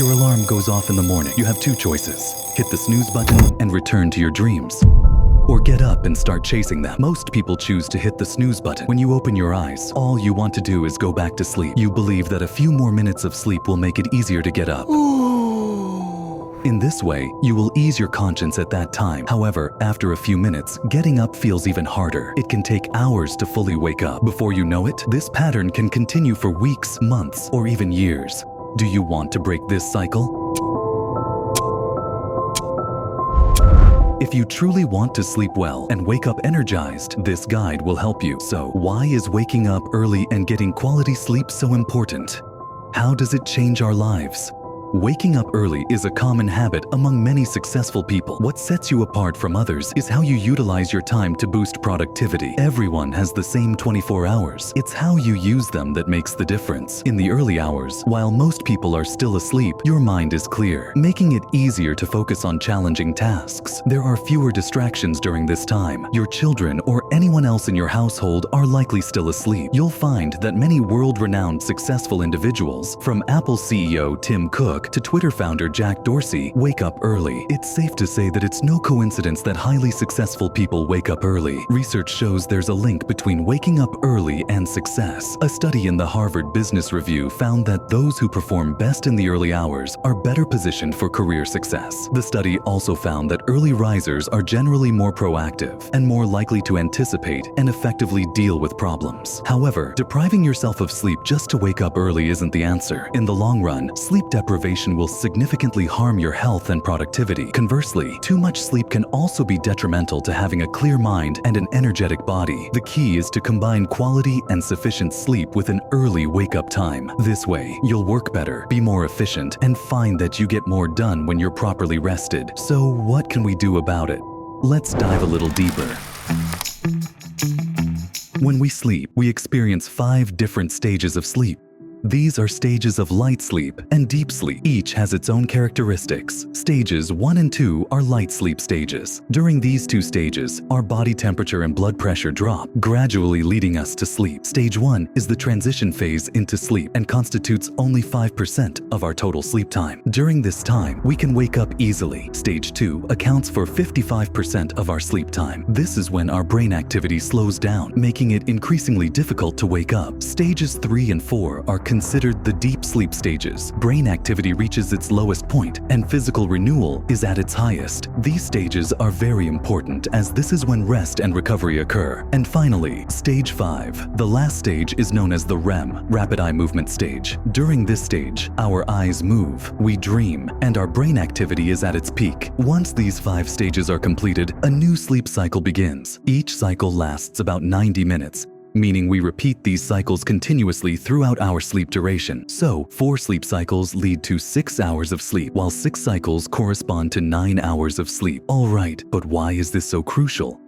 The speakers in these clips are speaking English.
your alarm goes off in the morning, you have two choices. Hit the snooze button and return to your dreams, or get up and start chasing them. Most people choose to hit the snooze button. When you open your eyes, all you want to do is go back to sleep. You believe that a few more minutes of sleep will make it easier to get up. In this way, you will ease your conscience at that time. However, after a few minutes, getting up feels even harder. It can take hours to fully wake up. Before you know it, this pattern can continue for weeks, months, or even years. Do you want to break this cycle? If you truly want to sleep well and wake up energized, this guide will help you. So, why is waking up early and getting quality sleep so important? How does it change our lives? Waking up early is a common habit among many successful people. What sets you apart from others is how you utilize your time to boost productivity. Everyone has the same 24 hours. It's how you use them that makes the difference. In the early hours, while most people are still asleep, your mind is clear, making it easier to focus on challenging tasks. There are fewer distractions during this time. Your children or anyone else in your household are likely still asleep. You'll find that many world-renowned successful individuals, from Apple CEO Tim Cook to Twitter founder Jack Dorsey, wake up early. It's safe to say that it's no coincidence that highly successful people wake up early. Research shows there's a link between waking up early and success. A study in the Harvard Business Review found that those who perform best in the early hours are better positioned for career success. The study also found that early risers are generally more proactive and more likely to anticipate and effectively deal with problems. However, depriving yourself of sleep just to wake up early isn't the answer. In the long run, sleep deprivation will significantly harm your health and productivity. Conversely, too much sleep can also be detrimental to having a clear mind and an energetic body. The key is to combine quality and sufficient sleep with an early wake-up time. This way, you'll work better, be more efficient, and find that you get more done when you're properly rested. So, what can we do about it? Let's dive a little deeper. When we sleep, we experience 5 different stages of sleep. These are stages of light sleep and deep sleep. Each has its own characteristics. Stages 1 and 2 are light sleep stages. During these 2 stages, our body temperature and blood pressure drop, gradually leading us to sleep. Stage 1 is the transition phase into sleep and constitutes only 5% of our total sleep time. During this time, we can wake up easily. Stage 2 accounts for 55% of our sleep time. This is when our brain activity slows down, making it increasingly difficult to wake up. Stages 3 and 4 are considered the deep sleep stages. Brain activity reaches its lowest point and physical renewal is at its highest. These stages are very important as this is when rest and recovery occur. And finally, stage 5. The last stage is known as the REM, rapid eye movement stage. During this stage, our eyes move, we dream, and our brain activity is at its peak. Once these 5 stages are completed, a new sleep cycle begins. Each cycle lasts about 90 minutes. Meaning we repeat these cycles continuously throughout our sleep duration. So, 4 sleep cycles lead to 6 hours of sleep, while 6 cycles correspond to 9 hours of sleep. Alright, but why is this so crucial?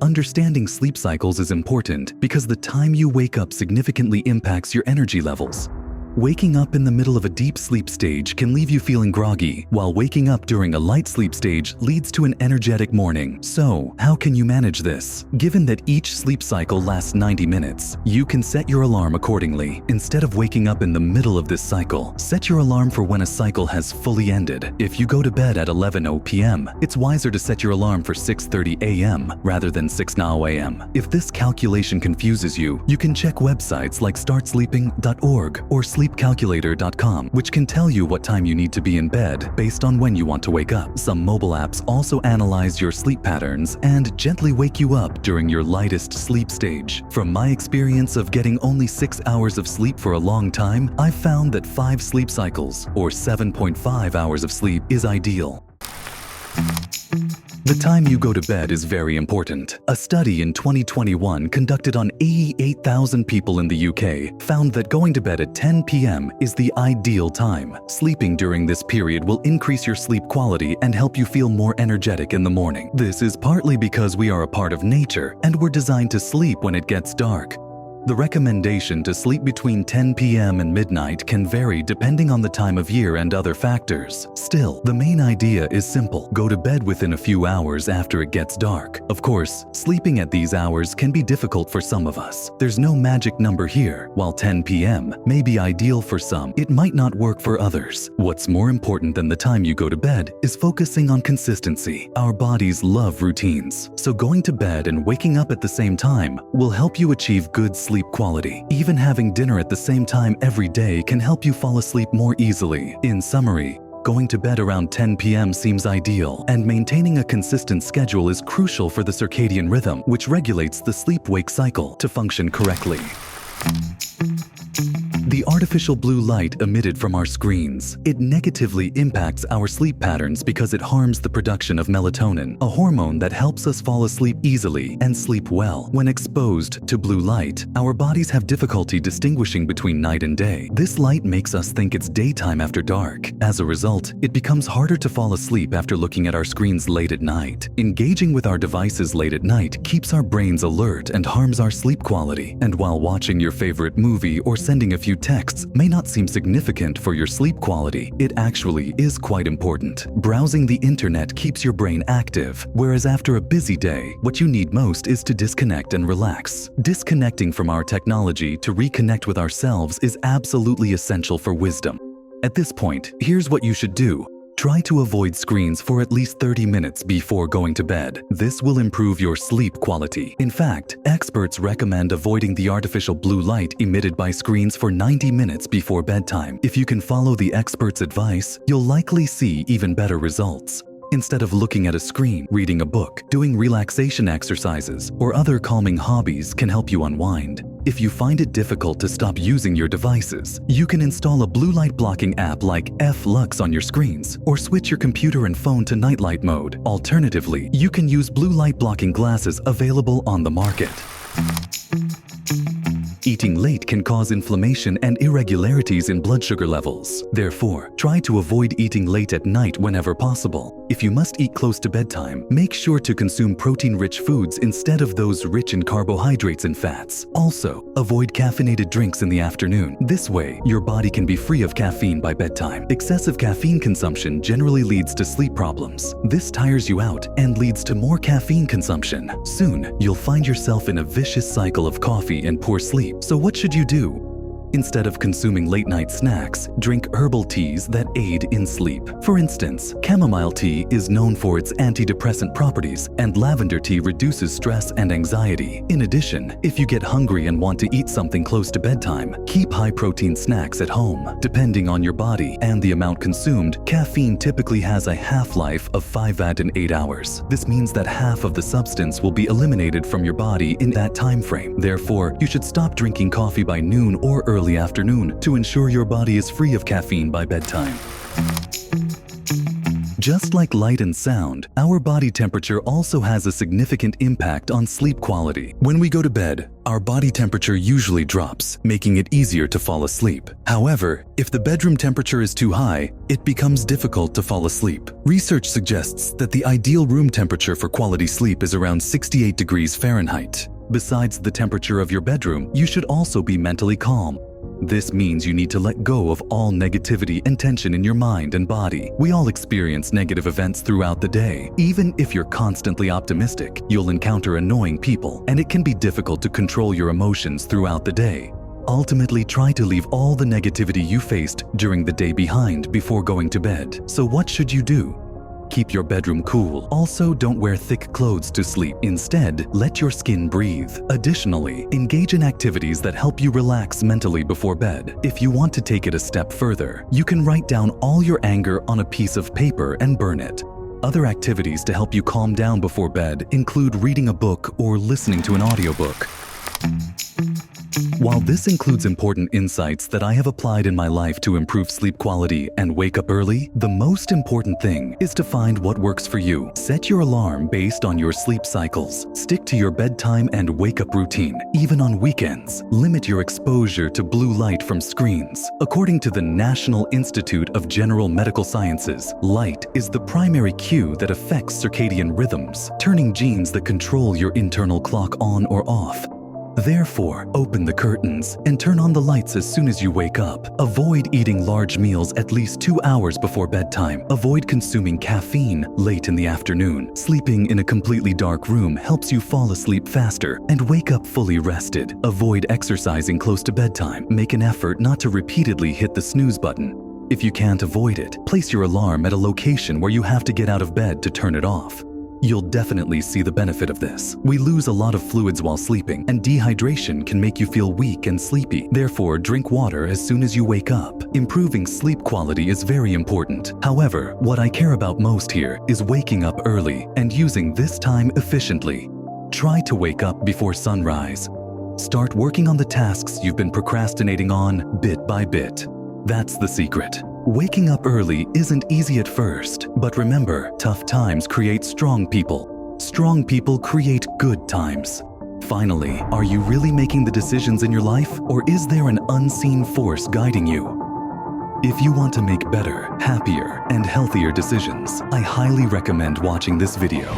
Understanding sleep cycles is important because the time you wake up significantly impacts your energy levels. Waking up in the middle of a deep sleep stage can leave you feeling groggy, while waking up during a light sleep stage leads to an energetic morning. So, how can you manage this? Given that each sleep cycle lasts 90 minutes, you can set your alarm accordingly. Instead of waking up in the middle of this cycle, set your alarm for when a cycle has fully ended. If you go to bed at 11:00 p.m., it's wiser to set your alarm for 6:30 a.m. rather than 6:00 a.m. If this calculation confuses you, you can check websites like startsleeping.org or sleepcalculator.com, which can tell you what time you need to be in bed based on when you want to wake up. Some mobile apps also analyze your sleep patterns and gently wake you up during your lightest sleep stage. From my experience of getting only 6 hours of sleep for a long time, I've found that 5 sleep cycles, or 7.5 hours of sleep, is ideal. The time you go to bed is very important. A study in 2021 conducted on 88,000 people in the UK found that going to bed at 10 p.m. is the ideal time. Sleeping during this period will increase your sleep quality and help you feel more energetic in the morning. This is partly because we are a part of nature and we're designed to sleep when it gets dark. The recommendation to sleep between 10 p.m. and midnight can vary depending on the time of year and other factors. Still, the main idea is simple. Go to bed within a few hours after it gets dark. Of course, sleeping at these hours can be difficult for some of us. There's no magic number here. While 10 p.m. may be ideal for some, it might not work for others. What's more important than the time you go to bed is focusing on consistency. Our bodies love routines, so going to bed and waking up at the same time will help you achieve good sleep quality. Even having dinner at the same time every day can help you fall asleep more easily. In summary, going to bed around 10 p.m. seems ideal, and maintaining a consistent schedule is crucial for the circadian rhythm, which regulates the sleep-wake cycle to function correctly. The artificial blue light emitted from our screens. It negatively impacts our sleep patterns because it harms the production of melatonin, a hormone that helps us fall asleep easily and sleep well. When exposed to blue light, our bodies have difficulty distinguishing between night and day. This light makes us think it's daytime after dark. As a result, it becomes harder to fall asleep after looking at our screens late at night. Engaging with our devices late at night keeps our brains alert and harms our sleep quality. And while watching your favorite movie or sending a few texts may not seem significant for your sleep quality, it actually is quite important. Browsing the internet keeps your brain active, whereas after a busy day, what you need most is to disconnect and relax. Disconnecting from our technology to reconnect with ourselves is absolutely essential for wisdom. At this point, here's what you should do. Try to avoid screens for at least 30 minutes before going to bed. This will improve your sleep quality. In fact, experts recommend avoiding the artificial blue light emitted by screens for 90 minutes before bedtime. If you can follow the experts' advice, you'll likely see even better results. Instead of looking at a screen, reading a book, doing relaxation exercises, or other calming hobbies can help you unwind. If you find it difficult to stop using your devices, you can install a blue light blocking app like F-Lux on your screens, or switch your computer and phone to nightlight mode. Alternatively, you can use blue light blocking glasses available on the market. Eating late can cause inflammation and irregularities in blood sugar levels. Therefore, try to avoid eating late at night whenever possible. If you must eat close to bedtime, make sure to consume protein-rich foods instead of those rich in carbohydrates and fats. Also, avoid caffeinated drinks in the afternoon. This way, your body can be free of caffeine by bedtime. Excessive caffeine consumption generally leads to sleep problems. This tires you out and leads to more caffeine consumption. Soon, you'll find yourself in a vicious cycle of coffee and poor sleep. So what should you do? Instead of consuming late-night snacks, drink herbal teas that aid in sleep. For instance, chamomile tea is known for its antidepressant properties, and lavender tea reduces stress and anxiety. In addition, if you get hungry and want to eat something close to bedtime, keep high-protein snacks at home. Depending on your body and the amount consumed, caffeine typically has a half-life of 5 to 8 hours. This means that half of the substance will be eliminated from your body in that time frame. Therefore, you should stop drinking coffee by noon or early afternoon to ensure your body is free of caffeine by bedtime. Just like light and sound, our body temperature also has a significant impact on sleep quality. When we go to bed, our body temperature usually drops, making it easier to fall asleep. However, if the bedroom temperature is too high, it becomes difficult to fall asleep. Research suggests that the ideal room temperature for quality sleep is around 68 degrees Fahrenheit. Besides the temperature of your bedroom, you should also be mentally calm. This means you need to let go of all negativity and tension in your mind and body. We all experience negative events throughout the day. Even if you're constantly optimistic, you'll encounter annoying people, and it can be difficult to control your emotions throughout the day. Ultimately, try to leave all the negativity you faced during the day behind before going to bed. So what should you do? Keep your bedroom cool. Also, don't wear thick clothes to sleep. Instead, let your skin breathe. Additionally, engage in activities that help you relax mentally before bed. If you want to take it a step further, you can write down all your anger on a piece of paper and burn it. Other activities to help you calm down before bed include reading a book or listening to an audiobook. While this includes important insights that I have applied in my life to improve sleep quality and wake up early, the most important thing is to find what works for you. Set your alarm based on your sleep cycles. Stick to your bedtime and wake up routine, even on weekends. Limit your exposure to blue light from screens. According to the National Institute of General Medical Sciences, light is the primary cue that affects circadian rhythms, turning genes that control your internal clock on or off. Therefore, open the curtains and turn on the lights as soon as you wake up. Avoid eating large meals at least 2 hours before bedtime. Avoid consuming caffeine late in the afternoon. Sleeping in a completely dark room helps you fall asleep faster and wake up fully rested. Avoid exercising close to bedtime. Make an effort not to repeatedly hit the snooze button. If you can't avoid it, place your alarm at a location where you have to get out of bed to turn it off. You'll definitely see the benefit of this. We lose a lot of fluids while sleeping, and dehydration can make you feel weak and sleepy. Therefore, drink water as soon as you wake up. Improving sleep quality is very important. However, what I care about most here is waking up early and using this time efficiently. Try to wake up before sunrise. Start working on the tasks you've been procrastinating on bit by bit. That's the secret. Waking up early isn't easy at first, but remember, tough times create strong people. Strong people create good times. Finally, are you really making the decisions in your life, or is there an unseen force guiding you? If you want to make better, happier, and healthier decisions, I highly recommend watching this video.